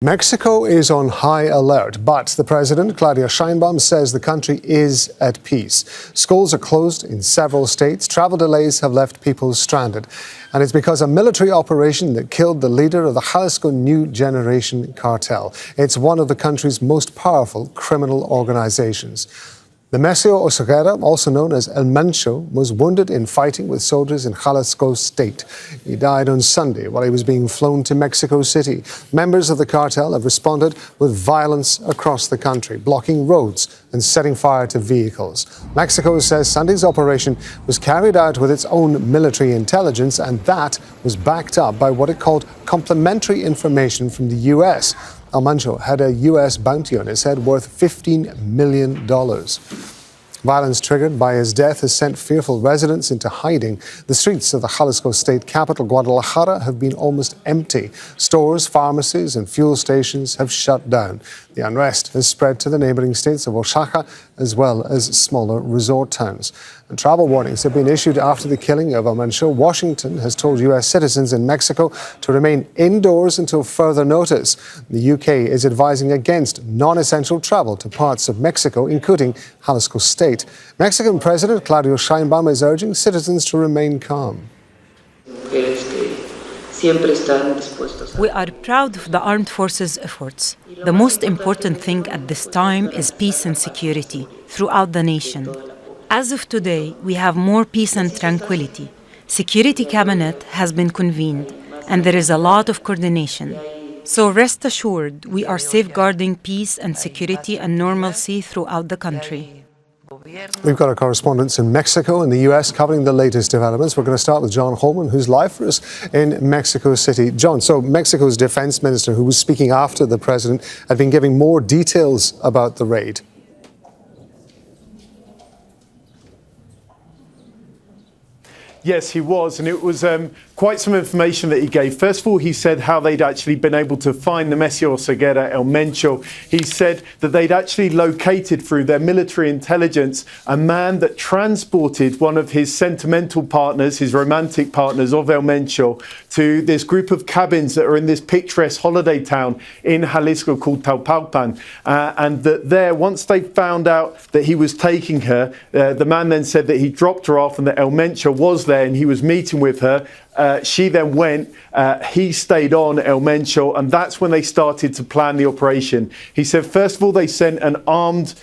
Mexico is on high alert, but the president, Claudia Sheinbaum, says the country is at peace. Schools are closed in several states. Travel delays have left people stranded. And it's because a military operation that killed the leader of the Jalisco New Generation cartel. It's one of the country's most powerful criminal organizations. Nemesio Oseguera, also known as El Mencho, was wounded in fighting with soldiers in Jalisco state. He died on Sunday while he was being flown to Mexico City. Members of the cartel have responded with violence across the country, blocking roads and setting fire to vehicles. Mexico says Sunday's operation was carried out with its own military intelligence, and that was backed up by what it called complementary information from the U.S. El Mencho had a U.S. bounty on his head worth $15 million. Violence triggered by his death has sent fearful residents into hiding. The streets of the Jalisco state capital, Guadalajara, have been almost empty. Stores, pharmacies and fuel stations have shut down. The unrest has spread to the neighbouring states of Oaxaca as well as smaller resort towns. And travel warnings have been issued after the killing of El Mencho. Washington has told U.S. citizens in Mexico to remain indoors until further notice. The U.K. is advising against non-essential travel to parts of Mexico, including Jalisco state. Mexican President Claudia Sheinbaum is urging citizens to remain calm. We are proud of the armed forces' efforts. The most important thing at this time is peace and security throughout the nation. As of today, we have more peace and tranquility. Security Cabinet has been convened, and there is a lot of coordination. So rest assured, we are safeguarding peace and security and normalcy throughout the country. We've got our correspondents in Mexico and the U.S. covering the latest developments. We're going to start with John Holman, who's live for us in Mexico City. John, so Mexico's defense minister, who was speaking after the president, had been giving more details about the raid. Yes, he was, and it was quite some information that he gave. First of all, he said how they'd actually been able to find Nemesio Oseguera, El Mencho. He said that they'd actually located through their military intelligence a man that transported one of his sentimental partners, his romantic partners of El Mencho, to this group of cabins that are in this picturesque holiday town in Jalisco called Tlalpan. And that there, once they found out that he was taking her, the man then said that he dropped her off and that El Mencho was there and he was meeting with her. She then went, he stayed on, El Mencho, and that's when they started to plan the operation. He said, first of all, they sent an armed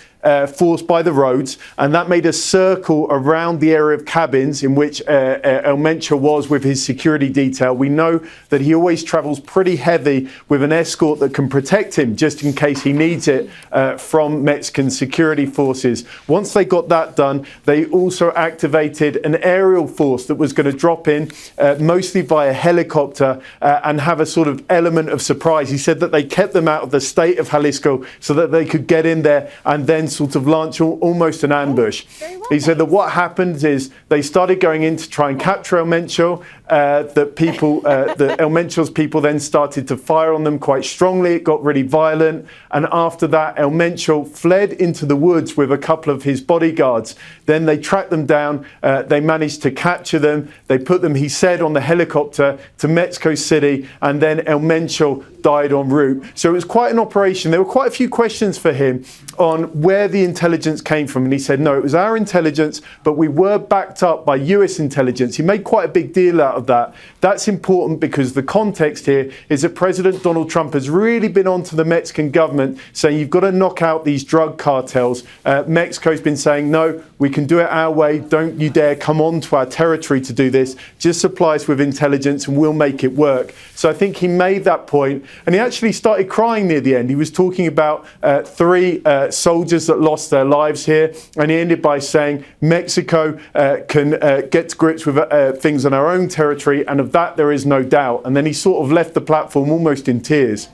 force by the roads, and that made a circle around the area of cabins in which El Mencho was with his security detail. We know that he always travels pretty heavy with an escort that can protect him just in case he needs it from Mexican security forces. Once they got that done, they also activated an aerial force that was going to drop in mostly via helicopter and have a sort of element of surprise. He said that they kept them out of the state of Jalisco so that they could get in there and then sort of launch almost an ambush. He said that what happened is they started going in to try and capture El Mencho. The El Mencho's people then started to fire on them quite strongly. It got really violent. And after that, El Mencho fled into the woods with a couple of his bodyguards. Then they tracked them down. They managed to capture them. They put them, he said, on the helicopter to Mexico City. And then El Mencho died en route. So it was quite an operation. There were quite a few questions for him on where the intelligence came from. And he said, no, it was our intelligence, but we were backed up by US intelligence. He made quite a big deal out of that. That's important because the context here is that President Donald Trump has really been on to the Mexican government saying you've got to knock out these drug cartels. Mexico's been saying, no, we can do it our way. Don't you dare come on to our territory to do this. Just supply us with intelligence and we'll make it work. So I think he made that point, and he actually started crying near the end. He was talking about three soldiers that lost their lives here, and he ended by saying Mexico can get to grips with things on our own territory, and of that there is no doubt. And then he sort of left the platform almost in tears.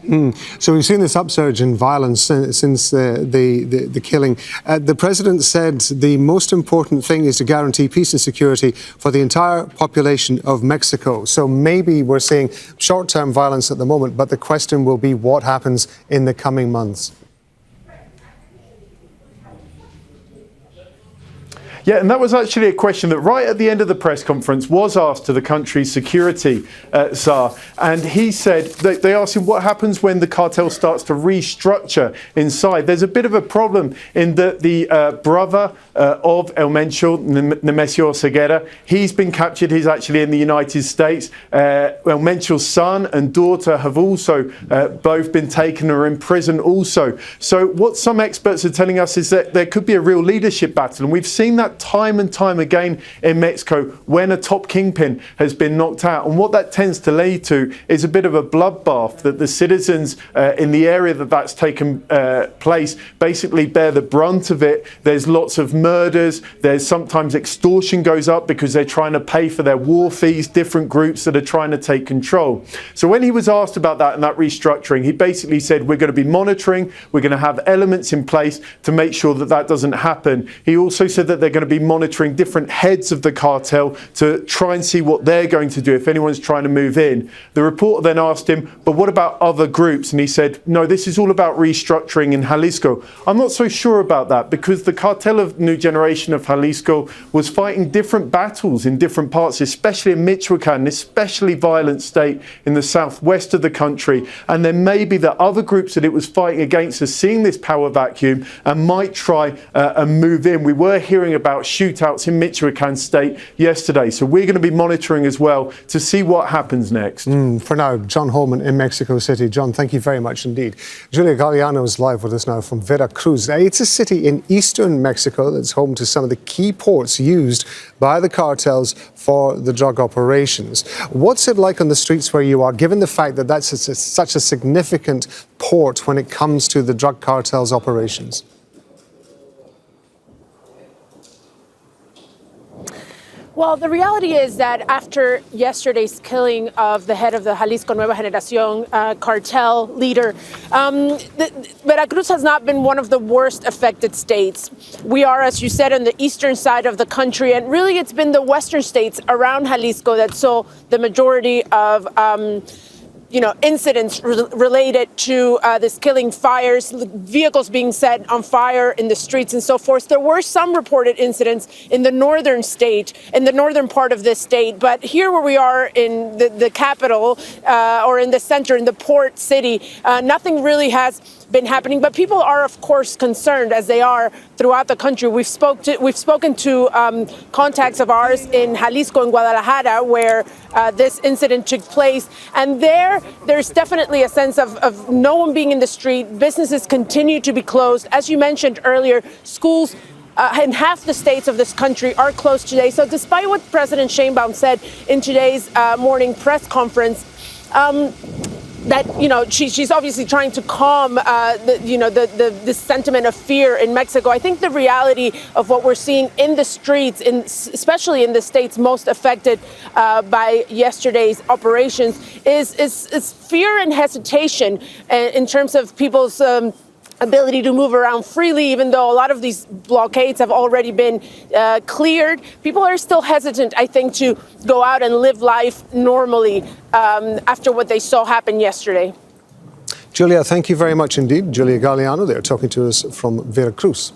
So we've seen this upsurge in violence since the killing. The president said the most important thing is to guarantee peace and security for the entire population of Mexico. So maybe we're seeing short-term violence at the moment, but the question will be what happens in the coming months. Yeah, and that was actually a question that right at the end of the press conference was asked to the country's security czar. And he said, they asked him what happens when the cartel starts to restructure inside. There's a bit of a problem in that the brother of El Mencho, Nemesio Oseguera, he's been captured. He's actually in the United States. El Mencho's son and daughter have also both been taken or in prison also. So what some experts are telling us is that there could be a real leadership battle. And we've seen that time and time again in Mexico when a top kingpin has been knocked out. And what that tends to lead to is a bit of a bloodbath, that the citizens in the area that's taken place basically bear the brunt of it. There's lots of murders. There's sometimes extortion goes up because they're trying to pay for their war fees, different groups that are trying to take control. So when he was asked about that and that restructuring, he basically said, we're going to be monitoring, we're going to have elements in place to make sure that that doesn't happen. He also said that they're going to be monitoring different heads of the cartel to try and see what they're going to do if anyone's trying to move in. The reporter then asked him, but what about other groups? And he said, no, this is all about restructuring in Jalisco. I'm not so sure about that, because the Cartel of New Generation of Jalisco was fighting different battles in different parts, especially in Michoacan, an especially violent state in the southwest of the country. And there may be that other groups that it was fighting against are seeing this power vacuum and might try and move in. We were hearing about shootouts in Michoacan state yesterday. So we're going to be monitoring as well to see what happens next. For now, John Holman in Mexico City. John, thank you very much indeed. Julia Galiano is live with us now from Veracruz. It's a city in eastern Mexico that's home to some of the key ports used by the cartels for the drug operations. What's it like on the streets where you are, given the fact that that's such a significant port when it comes to the drug cartels' operations? Well, the reality is that after yesterday's killing of the head of the Jalisco New Generation cartel leader, Veracruz has not been one of the worst affected states. We are, as you said, on the eastern side of the country, and really it's been the western states around Jalisco that saw the majority of incidents related to this killing, fires, vehicles being set on fire in the streets and so forth. There were some reported incidents in the northern part of this state, but here where we are in the capital or in the center, in the port city, nothing really has been happening, but people are, of course, concerned, as they are throughout the country. We've spoken to contacts of ours in Jalisco and Guadalajara, where this incident took place, and there's definitely a sense of no one being in the street. Businesses continue to be closed. As you mentioned earlier, schools in half the states of this country are closed today. So despite what President Sheinbaum said in today's morning press conference, that she's obviously trying to calm the sentiment of fear in Mexico. I think the reality of what we're seeing in the streets, especially in the states most affected by yesterday's operations, is fear and hesitation in terms of people's ability to move around freely. Even though a lot of these blockades have already been cleared, people are still hesitant, I think, to go out and live life normally after what they saw happen yesterday. Julia, thank you very much indeed. Julia Galiano there talking to us from Veracruz.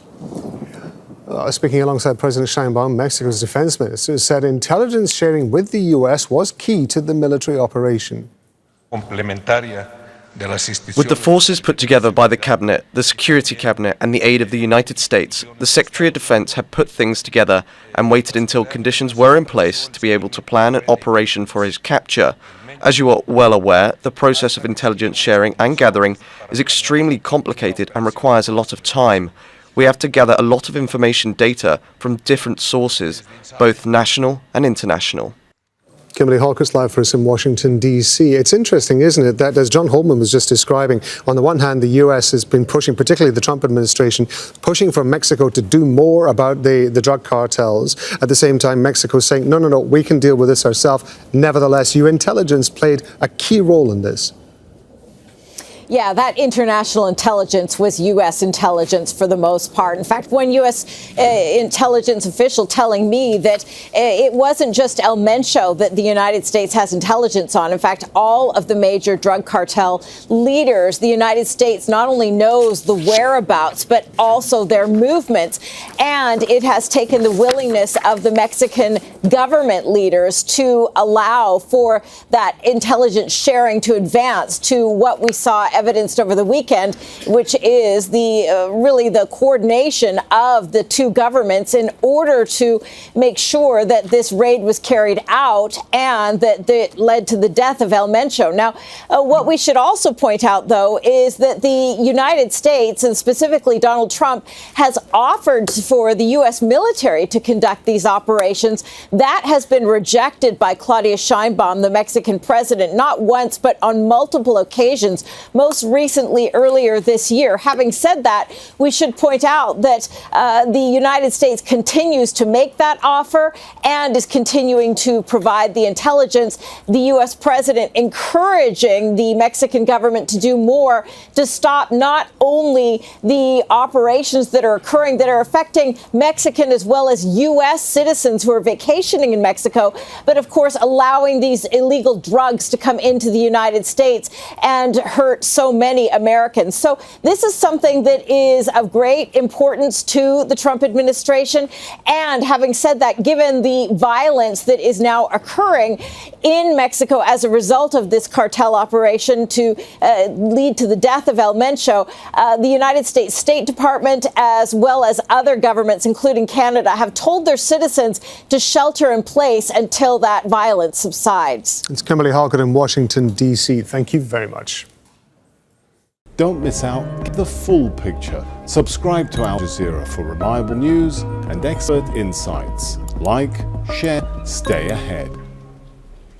Speaking alongside President Sheinbaum, Mexico's defense minister said intelligence sharing with the U.S. was key to the military operation. With the forces put together by the Cabinet, the Security Cabinet and the aid of the United States, the Secretary of Defense had put things together and waited until conditions were in place to be able to plan an operation for his capture. As you are well aware, the process of intelligence sharing and gathering is extremely complicated and requires a lot of time. We have to gather a lot of information data from different sources, both national and international. Kimberly Halkett live for us in Washington, D.C. It's interesting, isn't it, that as John Holman was just describing, on the one hand, the U.S. has been pushing, particularly the Trump administration, pushing for Mexico to do more about the drug cartels. At the same time, Mexico saying, no, we can deal with this ourselves. Nevertheless, your intelligence played a key role in this. Yeah, that international intelligence was U.S. intelligence for the most part. In fact, one U.S. Intelligence official telling me that it wasn't just El Mencho that the United States has intelligence on. In fact, all of the major drug cartel leaders, the United States not only knows the whereabouts, but also their movements. And it has taken the willingness of the Mexican government leaders to allow for that intelligence sharing to advance to what we saw evidenced over the weekend, which is really the coordination of the two governments in order to make sure that this raid was carried out and that it led to the death of El Mencho. Now, what we should also point out, though, is that the United States, and specifically Donald Trump, has offered for the U.S. military to conduct these operations. That has been rejected by Claudia Sheinbaum, the Mexican president, not once, but on multiple occasions, most recently earlier this year. Having said that, we should point out that the United States continues to make that offer and is continuing to provide the intelligence. The U.S. president encouraging the Mexican government to do more to stop not only the operations that are occurring that are affecting Mexican as well as U.S. citizens who are vacationing in Mexico, but of course allowing these illegal drugs to come into the United States and hurt so many Americans. So this is something that is of great importance to the Trump administration. And having said that, given the violence that is now occurring in Mexico as a result of this cartel operation to lead to the death of El Mencho, the United States State Department, as well as other governments, including Canada, have told their citizens to shelter in place until that violence subsides. It's Kimberly Halkett in Washington, D.C. Thank you very much. Don't miss out. Get the full picture. Subscribe to Al Jazeera for reliable news and expert insights. Like, share, stay ahead.